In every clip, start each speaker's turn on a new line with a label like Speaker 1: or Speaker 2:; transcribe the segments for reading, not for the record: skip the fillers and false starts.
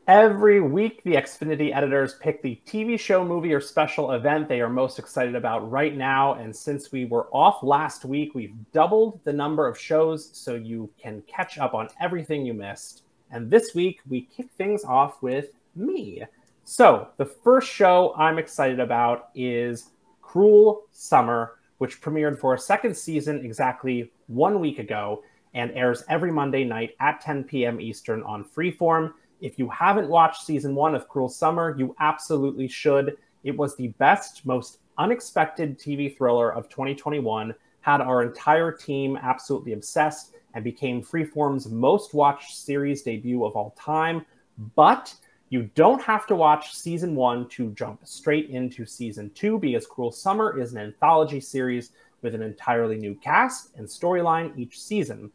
Speaker 1: Every week, the Xfinity Editors pick the TV show, movie, or special event they are most excited about right now. And since we were off last week, we've doubled the number of shows so you can catch up on everything you missed. And this week, we kick things off with me. So the first show I'm excited about is Cruel Summer, which premiered for a second season exactly 1 week ago and airs every Monday night at 10 p.m. Eastern on Freeform. If you haven't watched season 1 of Cruel Summer, you absolutely should. It was the best, most unexpected TV thriller of 2021, had our entire team absolutely obsessed, and became Freeform's most watched series debut of all time. But you don't have to watch season 1 to jump straight into season 2, because Cruel Summer is an anthology series with an entirely new cast and storyline each season.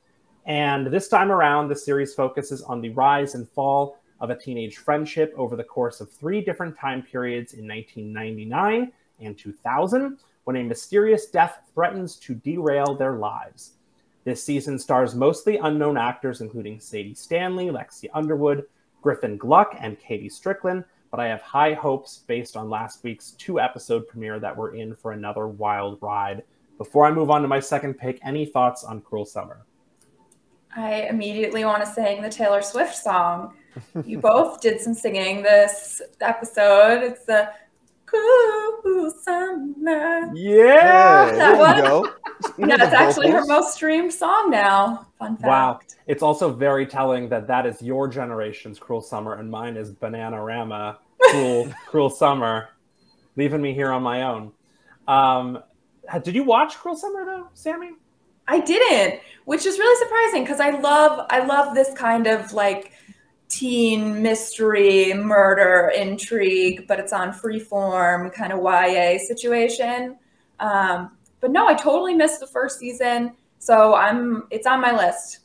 Speaker 1: And this time around, the series focuses on the rise and fall of a teenage friendship over the course of 3 different time periods in 1999 and 2000, when a mysterious death threatens to derail their lives. This season stars mostly unknown actors, including Sadie Stanley, Lexi Underwood, Griffin Gluck, and Katie Strickland, but I have high hopes based on last week's 2-episode premiere that we're in for another wild ride. Before I move on to my second pick, any thoughts on Cruel Summer?
Speaker 2: I immediately want to sing the Taylor Swift song. You both did some singing this episode. It's the Cruel Summer.
Speaker 1: Yeah!
Speaker 2: That one? Yeah, it's actually her most streamed song now. Fun fact.
Speaker 1: Wow. It's also very telling that is your generation's Cruel Summer and mine is Bananarama, Cruel Summer, leaving me here on my own. Did you watch Cruel Summer, though, Sammy?
Speaker 2: I didn't, which is really surprising because I love this kind of like teen mystery, murder, intrigue, but it's on Freeform, kind of YA situation. But no, I totally missed the first season, so it's on my list.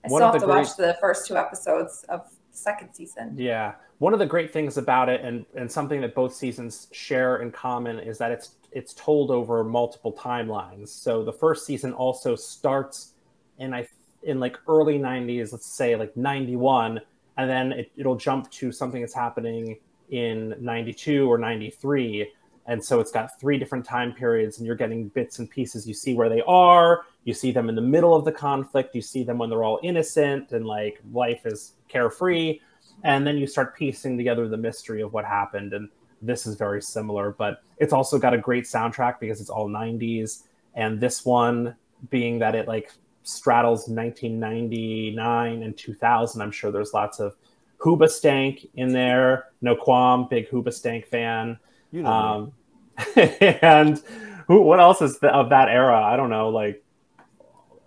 Speaker 2: I still have to watch the first 2 episodes of the second season.
Speaker 1: Yeah. One of the great things about it, and something that both seasons share in common, is that it's told over multiple timelines. So the first season also starts in like early 90s, let's say like 91, and then it'll jump to something that's happening in 92 or 93. And so it's got 3 different time periods, and you're getting bits and pieces. You see where they are, you see them in the middle of the conflict, you see them when they're all innocent and like life is carefree. And then you start piecing together the mystery of what happened. And this is very similar, but it's also got a great soundtrack because it's all 90s. And this one, being that it like straddles 1999 and 2000, I'm sure there's lots of Hoobastank in there. No qualm, big Hoobastank fan.
Speaker 3: You know
Speaker 1: and what else is of that era? I don't know. Like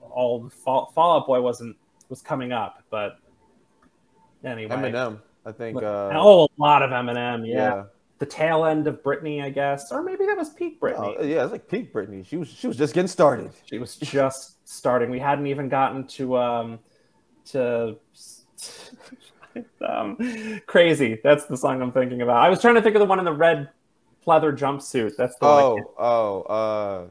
Speaker 1: all Fall Out Boy was coming up, but anyway.
Speaker 3: Eminem, I think.
Speaker 1: A lot of Eminem. Yeah. The tail end of Britney, I guess, or maybe that was peak Britney.
Speaker 3: Yeah, it's like peak Britney. She was just getting started.
Speaker 1: She was just starting. We hadn't even gotten to Crazy. That's the song I'm thinking about. I was trying to think of the one in the red pleather jumpsuit. That's the one.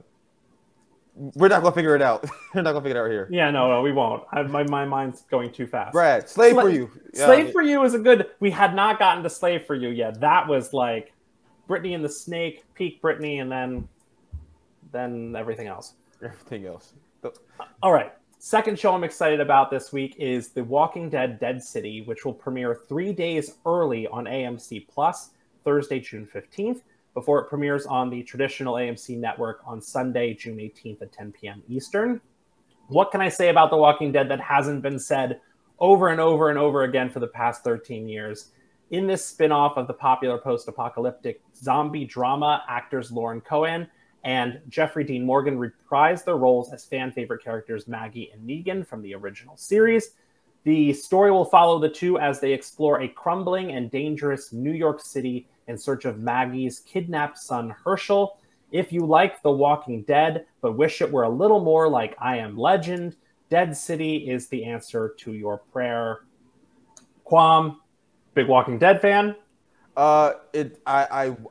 Speaker 3: We're not gonna figure it out. We're not gonna figure it out here.
Speaker 1: Yeah, no, we won't. My mind's going too fast.
Speaker 3: Brad, Slave for You.
Speaker 1: Slave for You is a good. We had not gotten to Slave for You yet. That was like Britney and the Snake, peak Britney, and then everything else.
Speaker 3: Everything else.
Speaker 1: All right. Second show I'm excited about this week is The Walking Dead: Dead City, which will premiere 3 days early on AMC Plus, Thursday, June 15th. Before it premieres on the traditional AMC network on Sunday, June 18th at 10 p.m. Eastern. What can I say about The Walking Dead that hasn't been said over and over and over again for the past 13 years? In this spin-off of the popular post-apocalyptic zombie drama, actors Lauren Cohan and Jeffrey Dean Morgan reprise their roles as fan-favorite characters Maggie and Negan from the original series. The story will follow the two as they explore a crumbling and dangerous New York City in search of Maggie's kidnapped son, Herschel. If you like The Walking Dead, but wish it were a little more like I Am Legend, Dead City is the answer to your prayer. Quam, big Walking Dead fan?
Speaker 3: I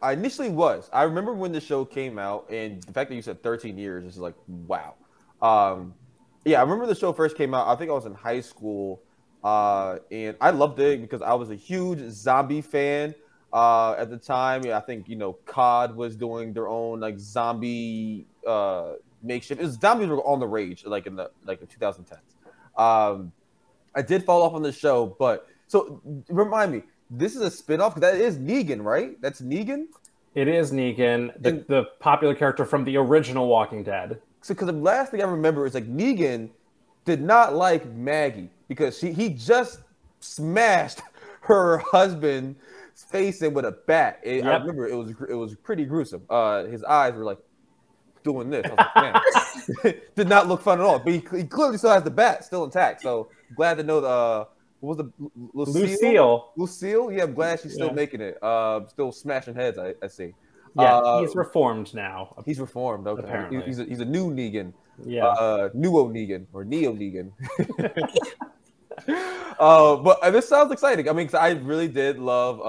Speaker 3: initially was. I remember when the show came out, and the fact that you said 13 years is like, wow. Yeah, I remember the show first came out. I think I was in high school, And I loved it because I was a huge zombie fan at the time. Yeah, I think COD was doing their own like zombie makeshift. It was zombies were on the rage like in the 2010s. I did fall off on the show, but so remind me, this is a spinoff because that is Negan, right? That's Negan.
Speaker 1: It is Negan, the popular character from the original Walking Dead.
Speaker 3: So, because the last thing I remember is like Negan did not like Maggie because he just smashed her husband's face in with a bat. I remember it was pretty gruesome. His eyes were like doing this. I was like, man, did not look fun at all. But he clearly still has the bat still intact. So glad to know what was the Lucille? Lucille, yeah, I'm glad she's still making it. Still smashing heads. I see.
Speaker 1: Yeah, he's reformed now.
Speaker 3: He's reformed. Okay, apparently. He's a new Negan.
Speaker 1: Yeah,
Speaker 3: Nuo Negan or Neo Negan. But this sounds exciting. I mean, 'cause I really did love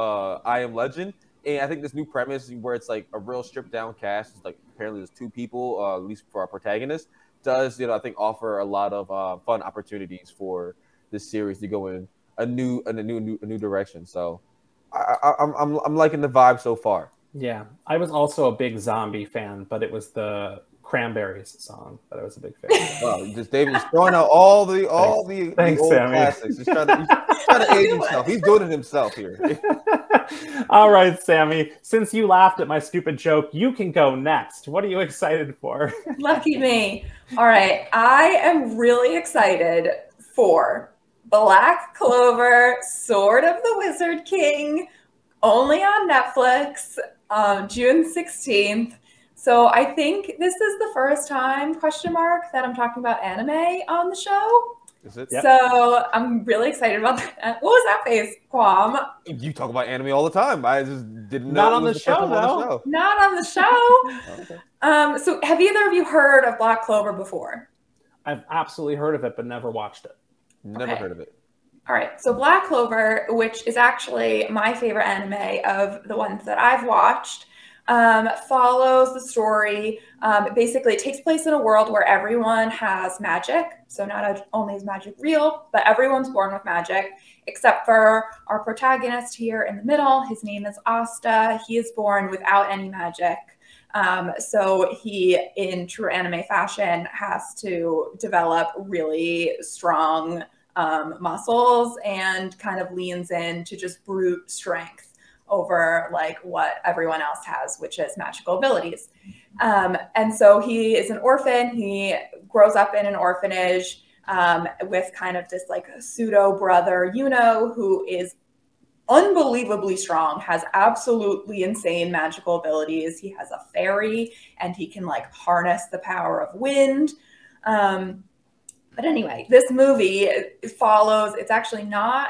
Speaker 3: I Am Legend, and I think this new premise where it's like a real stripped down cast, is like apparently there's two people, at least for our protagonist, does I think offer a lot of fun opportunities for this series to go in a new direction. So I'm liking the vibe so far.
Speaker 1: Yeah, I was also a big zombie fan, but it was the Cranberries song that I was a big fan of.
Speaker 3: Wow, just David is throwing out all the old classics. He's trying to age himself. He's doing it himself here.
Speaker 1: All right, Sammy. Since you laughed at my stupid joke, you can go next. What are you excited for?
Speaker 2: Lucky me. All right, I am really excited for Black Clover, Sword of the Wizard King, only on Netflix, June 16th. So I think this is the first time, that I'm talking about anime on the show.
Speaker 3: Is it?
Speaker 2: Yep. So I'm really excited about that. What was that face, Quam?
Speaker 3: You talk about anime all the time. I just didn't know.
Speaker 1: Not on the show, though.
Speaker 2: Not on the show. Okay. So have either of you heard of Black Clover before?
Speaker 1: I've absolutely heard of it, but never watched it.
Speaker 3: Never heard of it.
Speaker 2: All right. So Black Clover, which is actually my favorite anime of the ones that I've watched, follows the story. Basically, it takes place in a world where everyone has magic. So not only is magic real, but everyone's born with magic, except for our protagonist here in the middle. His name is Asta. He is born without any magic. So he, in true anime fashion, has to develop really strong muscles and kind of leans into just brute strength over like what everyone else has, which is magical abilities. And so he is an orphan. He grows up in an orphanage with kind of this like pseudo brother, who is unbelievably strong, has absolutely insane magical abilities. He has a fairy and he can like harness the power of wind. But anyway, this movie follows, it's actually not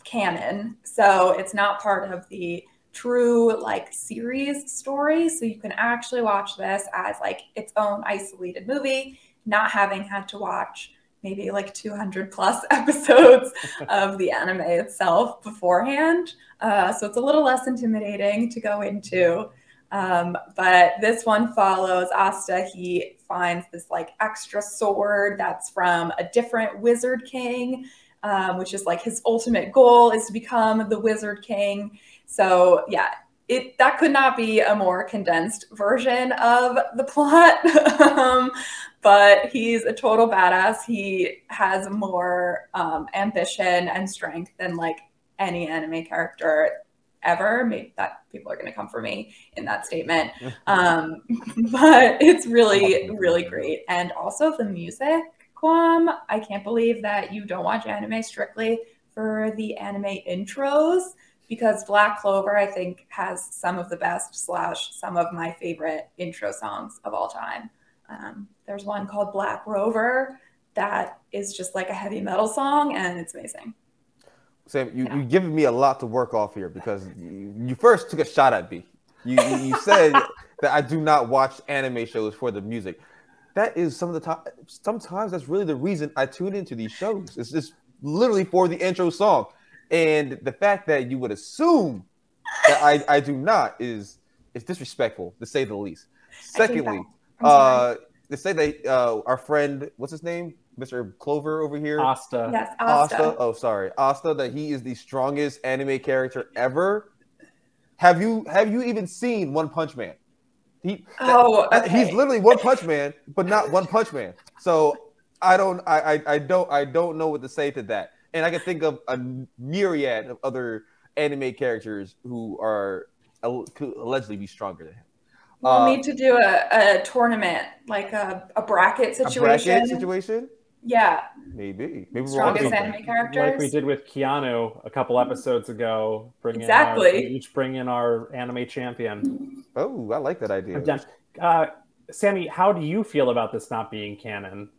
Speaker 2: canon, so it's not part of the true like series story, so you can actually watch this as like its own isolated movie, not having had to watch maybe like 200 plus episodes of the anime itself beforehand, so it's a little less intimidating to go into. But this one follows Asta. He finds this like extra sword that's from a different wizard king, which is like his ultimate goal is to become the Wizard King. So yeah, that could not be a more condensed version of the plot. But he's a total badass. He has more ambition and strength than like any anime character ever. Maybe that people are going to come for me in that statement. But it's really, really great. And also the music, Quam, I can't believe that you don't watch anime strictly for the anime intros, because Black Clover, I think, has some of the best / some of my favorite intro songs of all time. There's one called Black Rover that is just like a heavy metal song, and it's amazing.
Speaker 3: Sam, you're giving me a lot to work off here, because you first took a shot at me. You said that I do not watch anime shows for the music. That is some of the time. Sometimes that's really the reason I tune into these shows. It's just literally for the intro song, and the fact that you would assume that I do not is disrespectful, to say the least. Secondly, to say that our friend, what's his name, Mr. Clover over here.
Speaker 1: Asta.
Speaker 2: Yes, Asta.
Speaker 3: Oh, sorry, Asta. That he is the strongest anime character ever. Have you even seen One Punch Man? He's literally One Punch Man, but not One Punch Man. So I don't know what to say to that. And I can think of a myriad of other anime characters who could allegedly be stronger than him.
Speaker 2: We'll need to do a tournament, like a bracket situation.
Speaker 3: A bracket situation?
Speaker 2: Yeah.
Speaker 3: Maybe
Speaker 2: strongest anime characters,
Speaker 1: like we did with Keanu a couple episodes ago. Each bring in our anime champion.
Speaker 3: Oh, I like that idea.
Speaker 1: Sammy, how do you feel about this not being canon?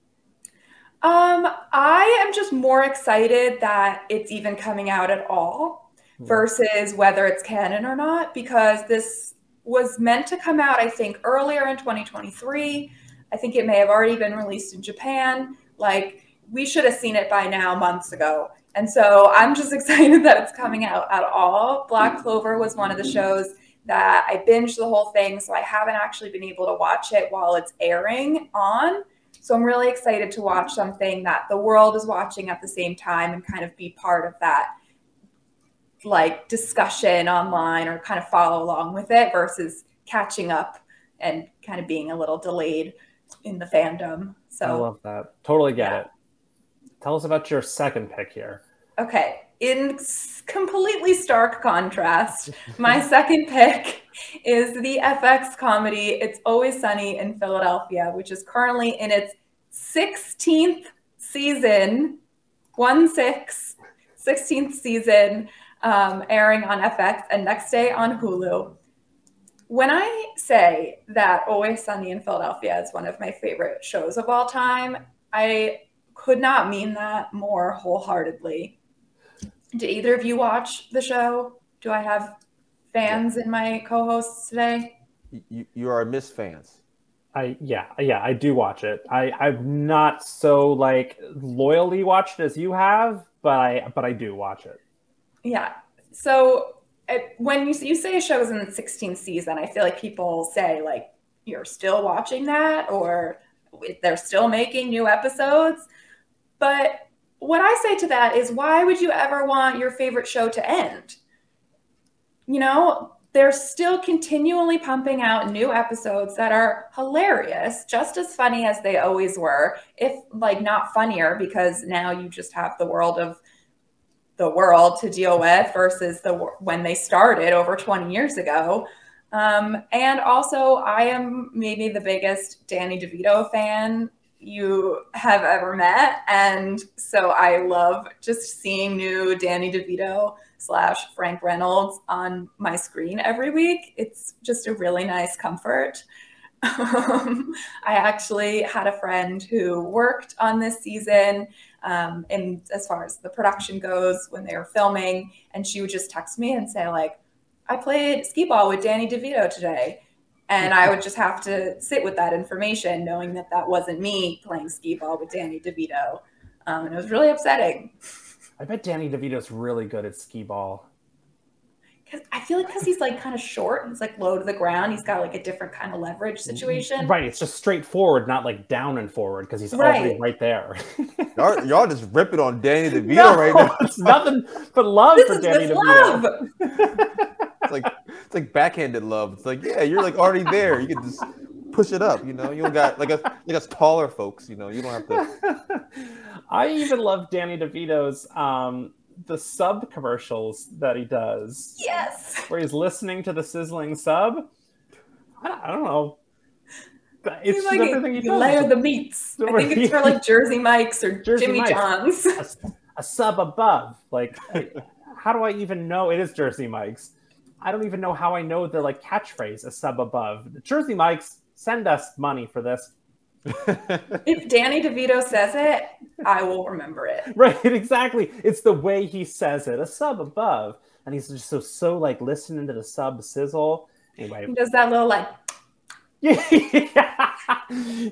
Speaker 2: I am just more excited that it's even coming out at all versus whether it's canon or not, because this was meant to come out, I think, earlier in 2023. I think it may have already been released in Japan. Like, we should have seen it by now, months ago. And so I'm just excited that it's coming out at all. Black Clover was one of the shows that I binged the whole thing, so I haven't actually been able to watch it while it's airing on. So I'm really excited to watch something that the world is watching at the same time and kind of be part of that, like, discussion online, or kind of follow along with it versus catching up and kind of being a little delayed in the fandom. So
Speaker 1: I love that. Totally get it. Tell us about your second pick here.
Speaker 2: Okay. In completely stark contrast, my second pick is the FX comedy It's Always Sunny in Philadelphia, which is currently in its 16th season, 16th season, airing on FX and next day on Hulu. When I say that Always Sunny in Philadelphia is one of my favorite shows of all time, I could not mean that more wholeheartedly. Did either of you watch the show? Do I have fans in my co-hosts today?
Speaker 3: You are Miss Fans.
Speaker 1: I do watch it. I've not so loyally watched it as you have, but I do watch it.
Speaker 2: Yeah. So when you say a show's in the 16th season, I feel like people say, like, you're still watching that, or they're still making new episodes. But what I say to that is, why would you ever want your favorite show to end? You know, they're still continually pumping out new episodes that are hilarious, just as funny as they always were, if not funnier, because now you just have the world to deal with versus when they started over 20 years ago. And also, I am maybe the biggest Danny DeVito fan you have ever met. And so I love just seeing new Danny DeVito / Frank Reynolds on my screen every week. It's just a really nice comfort. I actually had a friend who worked on this season, and as far as the production goes, when they were filming, and she would just text me and say, like, I played skee ball with Danny DeVito today. And I would just have to sit with that information, knowing that that wasn't me playing skee ball with Danny DeVito. And it was really upsetting.
Speaker 1: I bet Danny DeVito's really good at skee ball.
Speaker 2: I feel like because he's kind of short, he's low to the ground. He's got a different kind of leverage situation.
Speaker 1: Right. It's just straightforward, not down and forward, because he's already right there.
Speaker 3: y'all just ripping on Danny DeVito right now.
Speaker 1: It's nothing but love for Danny DeVito.
Speaker 3: It's like backhanded love. It's like, yeah, you're already there. You can just push it up. You don't got us taller folks. You don't have to.
Speaker 1: I even love Danny DeVito's the sub commercials that he does.
Speaker 2: Yes.
Speaker 1: Where he's listening to the sizzling sub. I don't know. It's just everything he does.
Speaker 2: Layer the meats. I think it's for Jersey Mike's or Jimmy John's.
Speaker 1: A sub above. How do I even know? It is Jersey Mike's. I don't even know how I know the catchphrase, a sub above. The Jersey Mike's, send us money for this.
Speaker 2: If Danny DeVito says it, I will remember it.
Speaker 1: Right, exactly. It's the way he says it, a sub above. And he's just so listening to the sub sizzle. Anyway.
Speaker 2: He does that little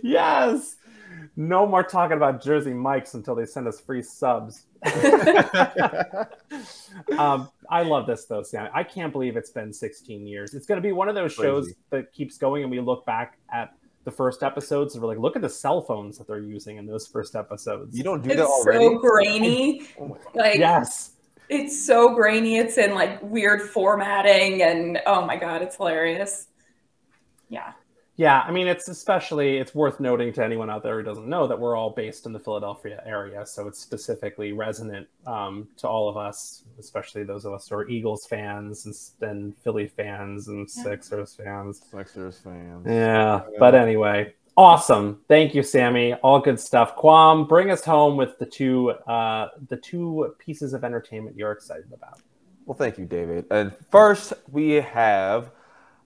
Speaker 1: Yes. No more talking about Jersey Mike's until they send us free subs. I love this though, Sam. I can't believe it's been 16 years. It's going to be one of those shows that keeps going, and we look back at the first episodes. We're like, look at the cell phones that they're using in those first episodes.
Speaker 3: You don't do
Speaker 2: It's
Speaker 3: that already?
Speaker 2: so grainy. Like,
Speaker 1: yes.
Speaker 2: It's so grainy. It's in like weird formatting, and oh my God, it's hilarious. Yeah.
Speaker 1: Yeah, I mean, it's worth noting to anyone out there who doesn't know that we're all based in the Philadelphia area, so it's specifically resonant to all of us, especially those of us who are Eagles fans and Philly fans and Sixers fans. Yeah, but anyway, awesome. Thank you, Sammy. All good stuff. Quam, bring us home with the two pieces of entertainment you're excited about.
Speaker 3: Well, thank you, David. And first, we have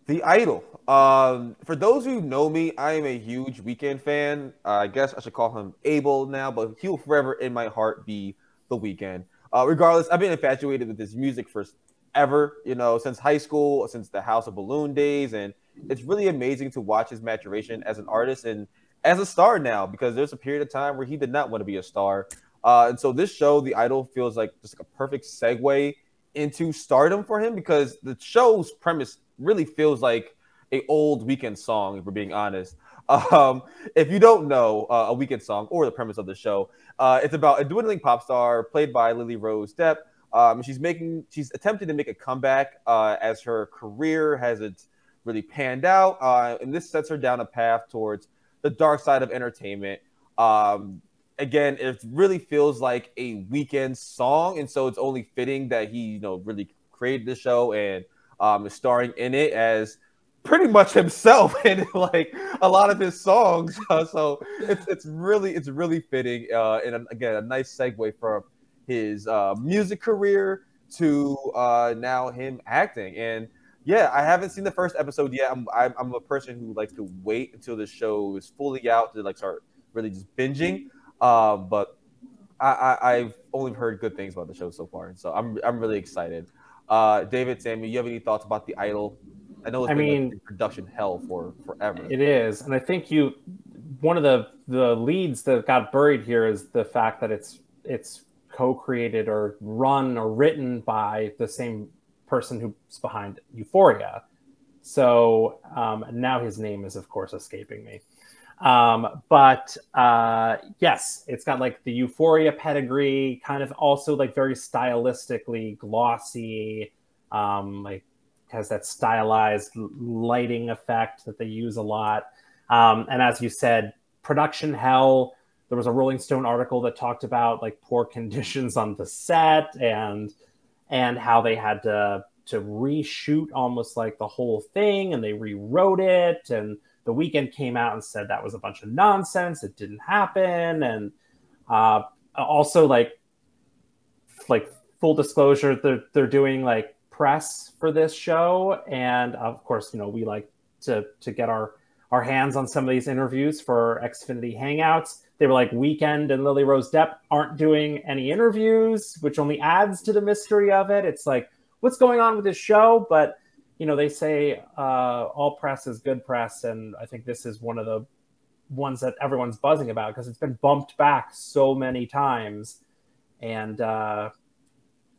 Speaker 3: The Idol. For those who know me, I am a huge Weeknd fan. I guess I should call him Abel now, but he will forever in my heart be The Weeknd. Regardless, I've been infatuated with his music forever, since high school, since the House of Balloon days, and it's really amazing to watch his maturation as an artist and as a star now, because there's a period of time where he did not want to be a star. And so this show, The Idol, feels like just like a perfect segue into stardom for him, because the show's premise really feels like a old Weeknd song, if we're being honest. If you don't know a Weeknd song or the premise of the show, it's about a dwindling pop star played by Lily Rose Depp. She's attempting to make a comeback as her career hasn't really panned out, and this sets her down a path towards the dark side of entertainment. Again, it really feels like a Weeknd song, and so it's only fitting that he, really created the show and is starring in it as pretty much himself in like a lot of his songs. So it's really fitting, and again, a nice segue from his music career to now him acting. And yeah, I haven't seen the first episode yet. I'm a person who likes to wait until the show is fully out to like start really just binging. But I've only heard good things about the show so far, so I'm really excited. David, Sammy, you have any thoughts about The Idol? I know it's been production hell for forever.
Speaker 1: It is, and I think one of the leads that got buried here is the fact that it's co-created or run or written by the same person who's behind Euphoria. So now his name is, of course, escaping me. But yes, it's got like the Euphoria pedigree, kind of also like very stylistically glossy, like has that stylized lighting effect that they use a lot. And as you said, production hell. There was a Rolling Stone article that talked about like poor conditions on the set and how they had to reshoot almost like the whole thing, and they rewrote it, and The Weeknd came out and said that was a bunch of nonsense. It didn't happen. And also like full disclosure, they're doing like press for this show. And of course, we like to get our hands on some of these interviews for Xfinity Hangouts. They were like, Weeknd and Lily Rose Depp aren't doing any interviews, which only adds to the mystery of it. It's like, what's going on with this show? But they say all press is good press, and I think this is one of the ones that everyone's buzzing about because it's been bumped back so many times. And I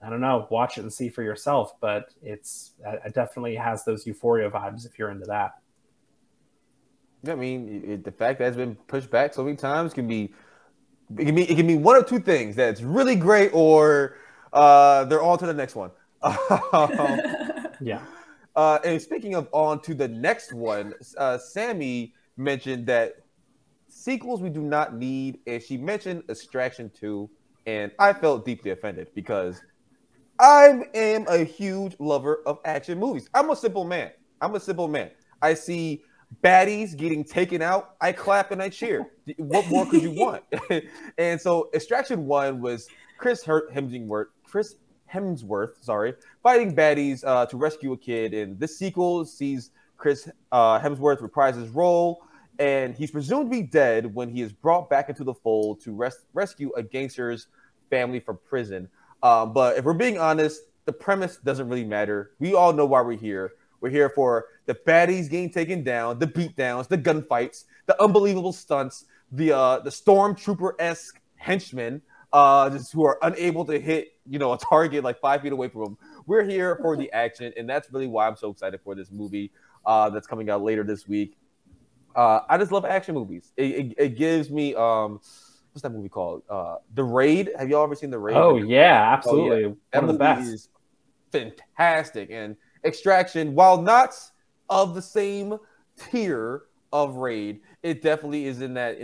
Speaker 1: don't know, watch it and see for yourself, but it definitely has those Euphoria vibes if you're into that.
Speaker 3: I mean, the fact that it's been pushed back so many times can be one of two things: that it's really great, or they're on to the next one.
Speaker 1: Yeah.
Speaker 3: And speaking of on to the next one, Sammy mentioned that sequels we do not need, and she mentioned Extraction 2, and I felt deeply offended because I am a huge lover of action movies. I'm a simple man. I see baddies getting taken out, I clap and I cheer. What more could you want? And so Extraction 1 was Chris Hemsworth, fighting baddies to rescue a kid. And this sequel sees Chris Hemsworth reprise his role, and he's presumed to be dead when he is brought back into the fold to rescue a gangster's family from prison. But if we're being honest, the premise doesn't really matter. We all know why we're here. We're here for the baddies getting taken down, the beatdowns, the gunfights, the unbelievable stunts, the stormtrooper-esque henchmen just who are unable to hit, a target like 5 feet away from them. We're here for the action, and that's really why I'm so excited for this movie that's coming out later this week. I just love action movies. It gives me what's that movie called? The Raid. Have y'all ever seen The Raid?
Speaker 1: Oh yeah, absolutely.
Speaker 3: Oh, yeah. That
Speaker 1: One of the
Speaker 3: movie
Speaker 1: best.
Speaker 3: is fantastic. And Extraction, while not of the same tier of Raid, it definitely is in that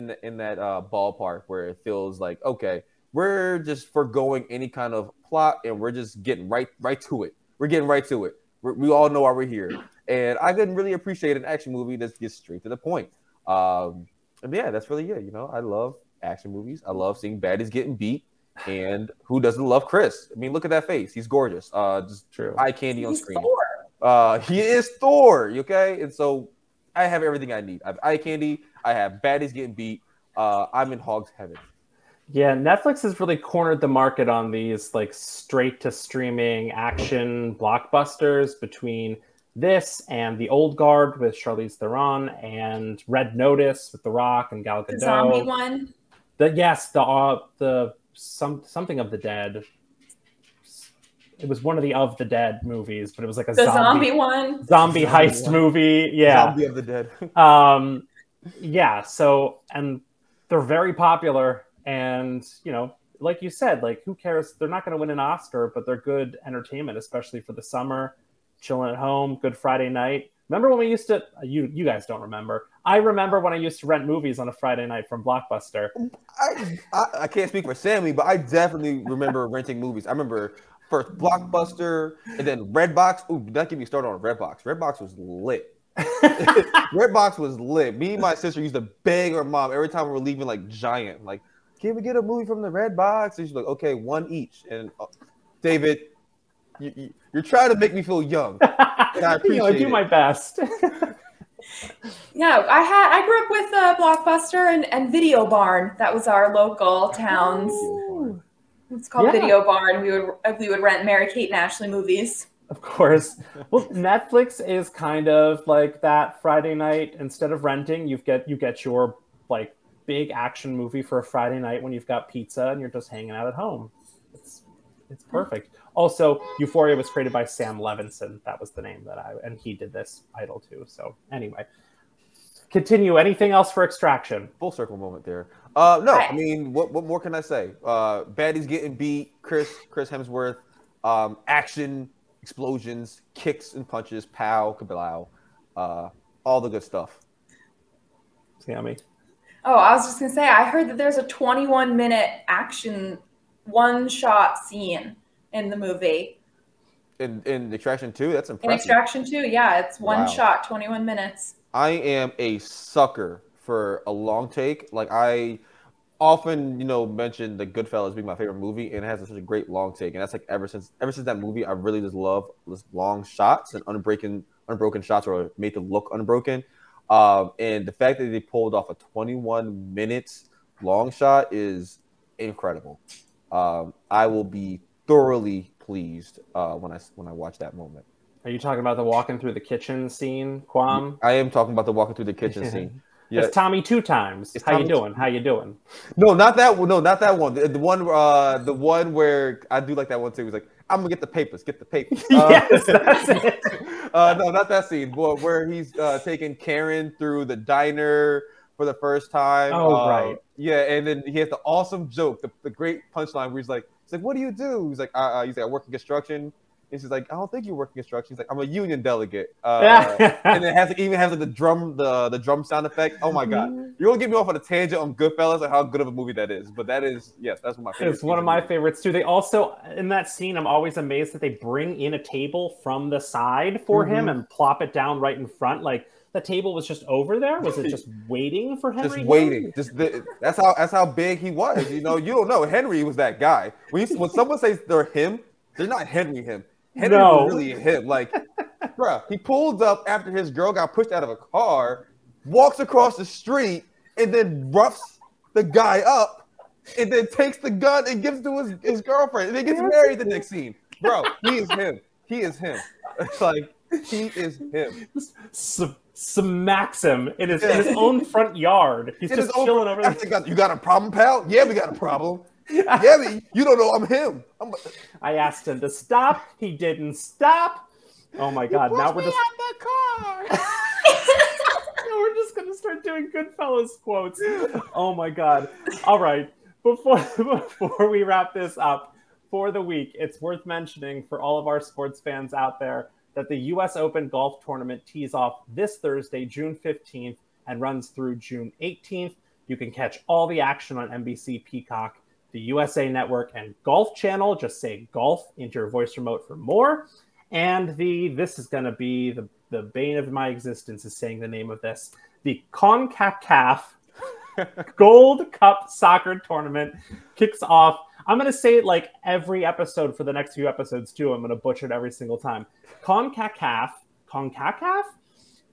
Speaker 3: ballpark where it feels like, okay, we're just foregoing any kind of plot and we're just getting right to it. We're getting right to it. We all know why we're here. And I couldn't really appreciate an action movie that gets straight to the point. And yeah, that's really it. You know, I love action movies. I love seeing baddies getting beat. And who doesn't love Chris? I mean, look at that face. He's gorgeous. Just
Speaker 1: True.
Speaker 3: eye candy on screen.
Speaker 2: Thor.
Speaker 3: He is Thor. Okay, and so I have everything I need. I have eye candy. I have baddies getting beat. I'm in hog's heaven.
Speaker 1: Yeah, Netflix has really cornered the market on these like straight to streaming action blockbusters between this and The Old Guard with Charlize Theron and Red Notice with The Rock and Gal Gadot.
Speaker 2: The zombie one.
Speaker 1: The something of the dead. It was one of the Of the Dead movies, but it was like a
Speaker 2: zombie one.
Speaker 1: Zombie heist movie. Yeah.
Speaker 3: Zombie of the Dead.
Speaker 1: Yeah. So, and they're very popular. And, you know, like you said, like, who cares? They're not going to win an Oscar, but they're good entertainment, especially for the summer, chilling at home, good Friday night. Remember when we used to, you guys don't remember. I remember when I used to rent movies on a Friday night from Blockbuster.
Speaker 3: I can't speak for Sammy, but I definitely remember renting movies. I remember first Blockbuster and then Redbox. Ooh, that get me started on Redbox. Redbox was lit. Redbox was lit. Me and my sister used to beg our mom every time we were leaving like Giant, like, can we get a movie from the Redbox? And she's like, okay, one each. And David, you're trying to make me feel young. And I appreciate
Speaker 1: I do my best.
Speaker 2: Yeah, I grew up with Blockbuster and Video Barn. That was our local town's. It's called Video Barn. We would rent Mary-Kate and Ashley movies.
Speaker 1: Of course. Well, Netflix is kind of like that Friday night. Instead of renting, you get your like big action movie for a Friday night when you've got pizza and you're just hanging out at home. It's perfect. Also, Euphoria was created by Sam Levinson. That was the name and he did this Idol too. So anyway, continue. Anything else for Extraction?
Speaker 3: Full circle moment there. No, I mean, what more can I say? Baddies getting beat, Chris Hemsworth, action, explosions, kicks and punches, pow, kablow, all the good stuff.
Speaker 1: Sammy.
Speaker 2: Oh, I was just going to say, I heard that there's a 21-minute action one-shot scene in the movie.
Speaker 3: In Extraction 2? That's impressive.
Speaker 2: In Extraction 2, yeah. It's one shot, 21 minutes.
Speaker 3: I am a sucker for a long take. Like, I often, mention the Goodfellas being my favorite movie, and it has such a great long take. And that's like ever since that movie, I really just love long shots and unbroken shots or made to look unbroken. And the fact that they pulled off a 21 minutes long shot is incredible. I will be thoroughly pleased when I watch that moment.
Speaker 1: Are you talking about the walking through the kitchen scene, Quam?
Speaker 3: I am talking about the walking through the kitchen scene. Yeah.
Speaker 1: It's Tommy two times. How you doing?
Speaker 3: No, not that one. No, not that one. The one where I do like that one too. He's like, I'm gonna get the papers.
Speaker 1: Yes, that's it.
Speaker 3: No, not that scene. Where he's taking Karen through the diner for the first time.
Speaker 1: Oh, right.
Speaker 3: Yeah, and then he has the awesome joke, the great punchline where he's like, what do you do? He's like, I work in construction. And she's like, I don't think you work in construction. He's like, I'm a union delegate. And it even has like the drum sound effect. Oh my God. You're gonna get me off on a tangent on Goodfellas and how good of a movie that is. But that is, yes, that's my favorite.
Speaker 1: It's one of my favorites too. They also, in that scene, I'm always amazed that they bring in a table from the side for him and plop it down right in front. Like the table was just over there. Was it just waiting for Henry?
Speaker 3: Just waiting. That's how big he was. You don't know. Henry was that guy. When someone says they're him, they're not Henry him. Henry was really him. Like, bruh, he pulls up after his girl got pushed out of a car, walks across the street, and then roughs the guy up, and then takes the gun and gives it to his girlfriend, and then gets married the next scene. Bro, he is him. He is him. It's like, he is him.
Speaker 1: Smacks him in his own front yard. He's just chilling over there.
Speaker 3: You got a problem, pal? Yeah, we got a problem. Yeah, but you don't know I'm him.
Speaker 1: I asked him to stop. He didn't stop. Oh my God! Now we're just.
Speaker 3: the car.
Speaker 1: we're just going to start doing Goodfellas quotes. Oh my God. All right. Before we wrap this up for the week, it's worth mentioning for all of our sports fans out there that the US Open Golf Tournament tees off this Thursday, June 15th, and runs through June 18th. You can catch all the action on NBC Peacock, the USA Network, and Golf Channel. Just say golf into your voice remote for more. And this is going to be the bane of my existence is saying the name of this. The CONCACAF Gold Cup Soccer Tournament kicks off. I'm going to say it like every episode for the next few episodes, too. I'm going to butcher it every single time. CONCACAF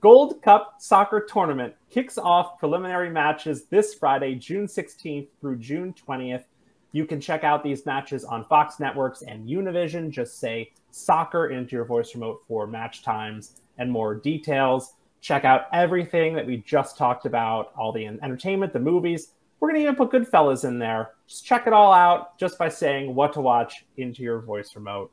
Speaker 1: Gold Cup Soccer Tournament kicks off preliminary matches this Friday, June 16th through June 20th. You can check out these matches on Fox Networks and Univision. Just say soccer into your voice remote for match times and more details. Check out everything that we just talked about, all the entertainment, the movies. We're going to even put Goodfellas in there. Just check it all out just by saying what to watch into your voice remote.